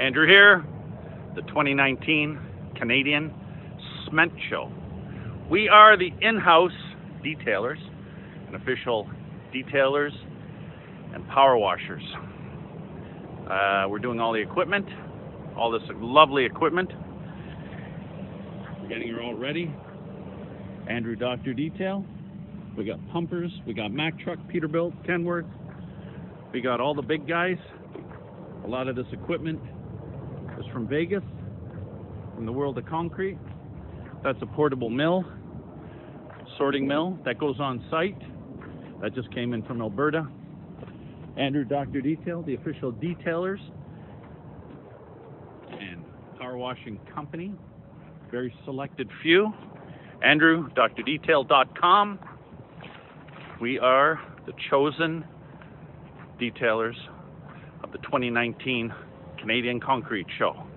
Andrew here, the 2019 Canadian Cement Show. We are the in-house detailers and official detailers and power washers. We're doing all the equipment, all this lovely equipment. We're getting her all ready. Andrew Doctor Detail. We got pumpers, we got Mack Truck, Peterbilt, Kenworth. We got all the big guys. A lot of this equipment is from Vegas, from the world of concrete. That's a portable mill, sorting mill that goes on site. That just came in from Alberta. Andrew Doctor Detail, the official detailers and power washing company. Very selected few. AndrewDrDetail.com. We are the chosen detailers of the 2019 Canadian Concrete Show.